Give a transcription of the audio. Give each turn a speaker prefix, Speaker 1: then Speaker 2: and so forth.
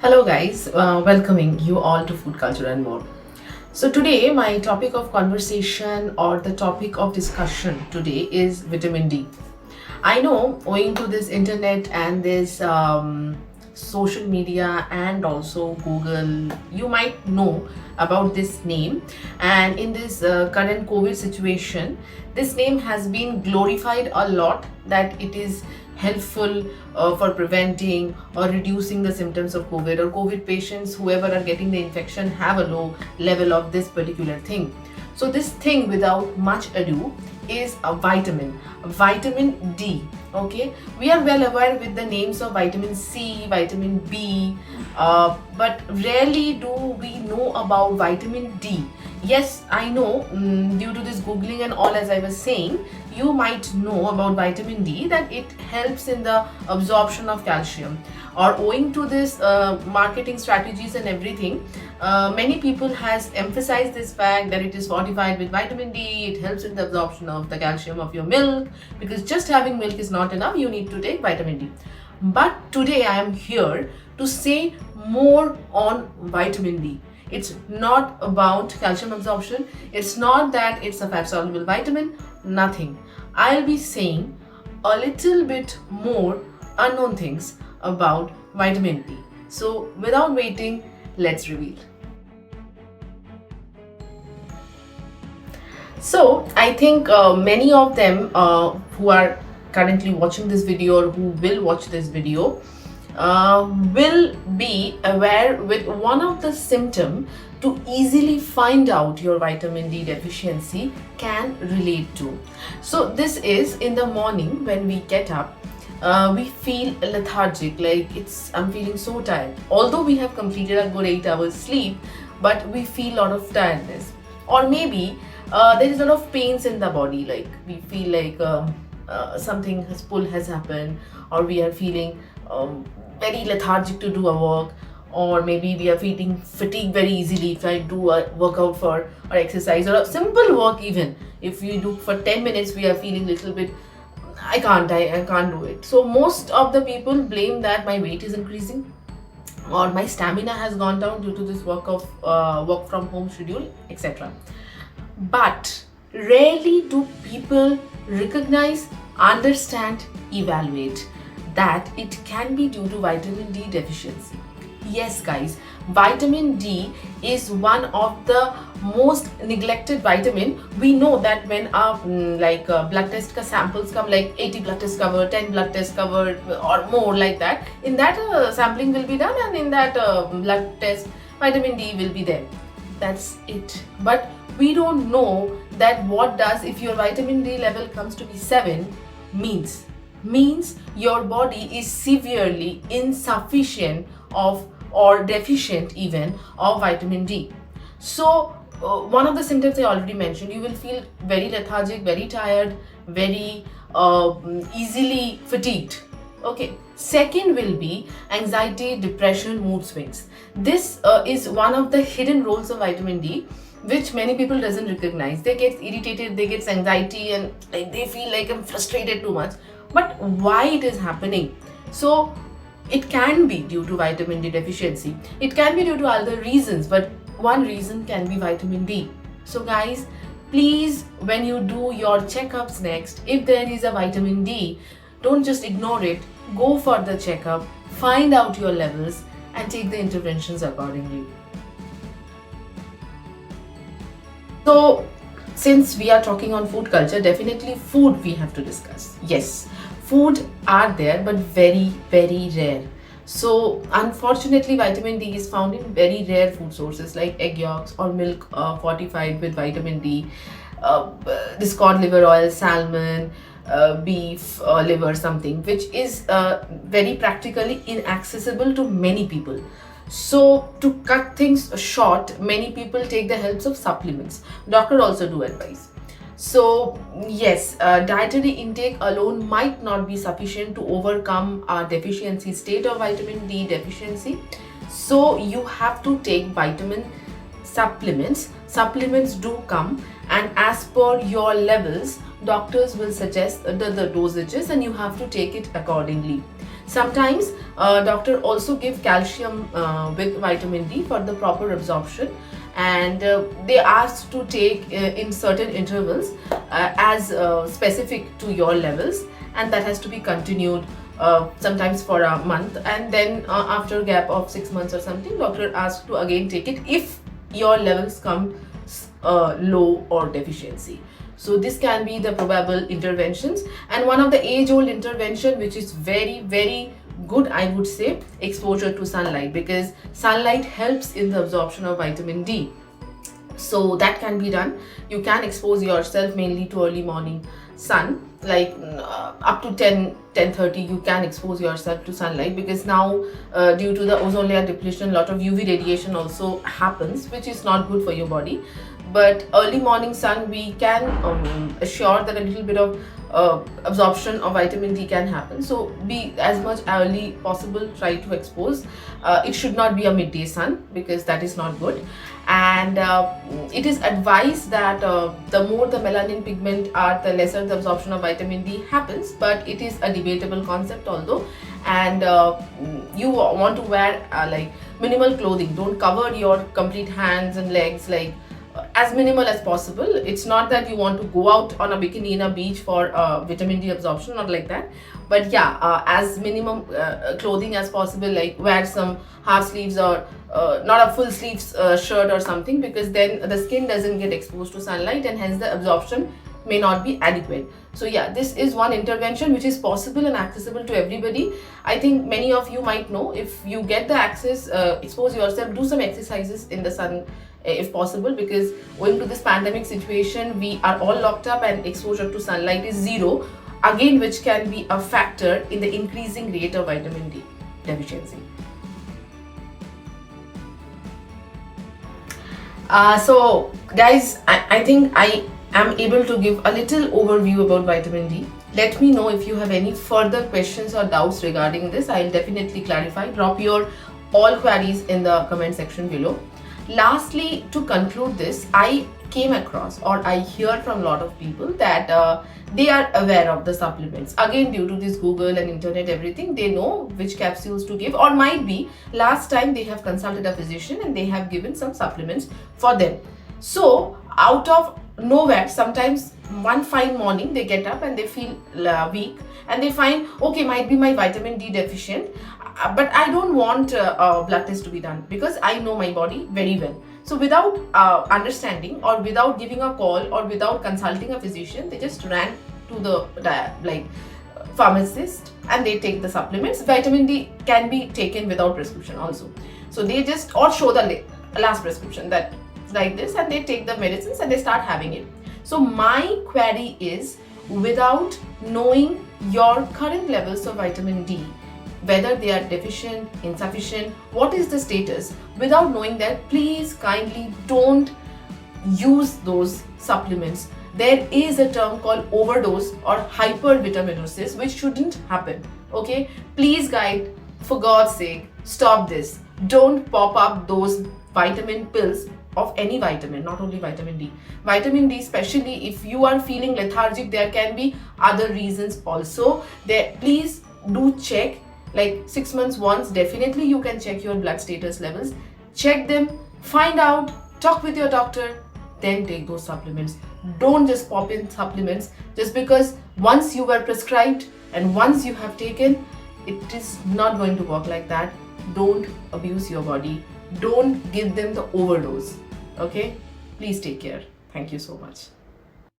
Speaker 1: Hello guys, welcoming you all to Food Culture and More. So today my topic of conversation or the topic of discussion today is vitamin D. I know owing to this internet and this social media and also Google, you might know about this name. And in this current COVID situation, this name has been glorified a lot that it is helpful for preventing or reducing the symptoms of COVID, or COVID patients, whoever are getting the infection, have a low level of this particular thing. So this thing, without much ado, is a vitamin D. Okay, we are well aware with the names of vitamin C, vitamin B, but rarely do we know about vitamin D. Yes, I know, due to this googling and all, as I was saying, you might know about vitamin D, that it helps in the absorption of calcium, or owing to this marketing strategies and everything, many people has emphasized this fact that it is fortified with vitamin D. It helps in the absorption of the calcium of your milk, because just having milk is not enough, you need to take vitamin D. But today I am here to say more on vitamin D. It's not about calcium absorption, it's not that it's a fat soluble vitamin, nothing. I'll be saying a little bit more unknown things about vitamin D. So without waiting, let's reveal. So I think many of them who are currently watching this video, or who will watch this video, will be aware with one of the symptom to easily find out your vitamin D deficiency can relate to. So this is in the morning when we get up, we feel lethargic, like I'm feeling so tired. Although we have completed a good 8 hours sleep, but we feel a lot of tiredness. Or maybe there is a lot of pains in the body, like we feel like something has happened, or we are feeling very lethargic to do our work, or maybe we are feeling fatigued very easily if I do a workout for or exercise, or a simple work. Even if we do for 10 minutes, we are feeling little bit, I can't do it. So most of the people blame that my weight is increasing, or my stamina has gone down due to this work from home schedule, etc. But rarely do people recognize, understand, evaluate that it can be due to vitamin D deficiency. Yes guys, vitamin D is one of the most neglected vitamin. We know that when our blood test samples come, like 80 blood tests covered, 10 blood tests covered, or more like that, in that sampling will be done, and in that blood test vitamin D will be there. That's it. But we don't know that what does, if your vitamin D level comes to be 7, means your body is severely insufficient of, or deficient even, of vitamin D. So one of the symptoms I already mentioned, you will feel very lethargic, very tired, very easily fatigued. Okay. Second will be anxiety, depression, mood swings. This is one of the hidden roles of vitamin D, which many people doesn't recognize. They get irritated, they get anxiety, and like they feel like I'm frustrated too much. But why it is happening? So it can be due to vitamin D deficiency. It can be due to other reasons, but one reason can be vitamin D. So guys, please, when you do your checkups next, if there is a vitamin D, don't just ignore it. Go for the checkup, find out your levels, and take the interventions accordingly. So since we are talking on food culture, definitely food we have to discuss. Yes, food are there, but very, very rare. So unfortunately, vitamin D is found in very rare food sources like egg yolks or milk fortified with vitamin D, this cod liver oil, salmon, beef liver, something which is very practically inaccessible to many people. So to cut things short, many people take the helps of supplements. Doctor also do advise. So yes, dietary intake alone might not be sufficient to overcome our deficiency state of vitamin D deficiency. So you have to take vitamin supplements. Supplements do come, and as per your levels, doctors will suggest the dosages, and you have to take it accordingly. Sometimes doctor also give calcium with vitamin D for the proper absorption, and they ask to take in certain intervals as specific to your levels, and that has to be continued sometimes for a month, and then after a gap of 6 months or something, doctor asks to again take it if your levels come low or deficiency. So this can be the probable interventions. And one of the age-old intervention which is very, very good, I would say, exposure to sunlight, because sunlight helps in the absorption of vitamin D. So that can be done. You can expose yourself mainly to early morning sun, like up to 10:30 you can expose yourself to sunlight, because now due to the ozone layer depletion, a lot of UV radiation also happens, which is not good for your body. But early morning sun, we can assure that a little bit of absorption of vitamin D can happen. So be as much early possible, try to expose. It should not be a midday sun, because that is not good. And it is advised that the more the melanin pigment are, the lesser the absorption of vitamin D happens, but it is a debatable concept although. And you want to wear like minimal clothing. Don't cover your complete hands and legs, like as minimal as possible. It's not that you want to go out on a bikini in a beach for vitamin D absorption, not like that. But yeah, as minimum clothing as possible, like wear some half sleeves or not a full sleeves shirt or something, because then the skin doesn't get exposed to sunlight and hence the absorption may not be adequate. So yeah, this is one intervention which is possible and accessible to everybody. I think many of you might know, if you get the access, expose yourself, do some exercises in the sun if possible, because owing to this pandemic situation, we are all locked up and exposure to sunlight is zero, again, which can be a factor in the increasing rate of vitamin D deficiency. So guys, I think I am able to give a little overview about vitamin D. Let me know if you have any further questions or doubts regarding this. I'll definitely clarify. Drop your all queries in the comment section below. Lastly, to conclude this, I came across, or I hear from a lot of people that they are aware of the supplements. Again, due to this Google and internet, everything, they know which capsules to give, or might be last time they have consulted a physician and they have given some supplements for them. So out of nowhere, sometimes one fine morning they get up and they feel weak, and they find, okay, might be my vitamin D deficient, but I don't want a blood test to be done because I know my body very well. So without understanding, or without giving a call, or without consulting a physician, they just ran to the pharmacist and they take the supplements. Vitamin D can be taken without prescription also. So they just, or show the last prescription that like this, and they take the medicines and they start having it. So my query is, without knowing your current levels of vitamin D, whether they are deficient, insufficient, what is the status, without knowing that, please kindly don't use those supplements. There is a term called overdose or hypervitaminosis, which shouldn't happen. Okay, please guys, for God's sake, stop this. Don't pop up those vitamin pills of any vitamin, not only vitamin D. Vitamin D, especially if you are feeling lethargic, there can be other reasons also. There, please do check, like 6 months once, definitely you can check your blood status levels. Check them, find out, talk with your doctor, then take those supplements. Don't just pop in supplements just because once you were prescribed and once you have taken, it is not going to work like that. Don't abuse your body. Don't give them the overdose. Okay? Please take care. Thank you so much.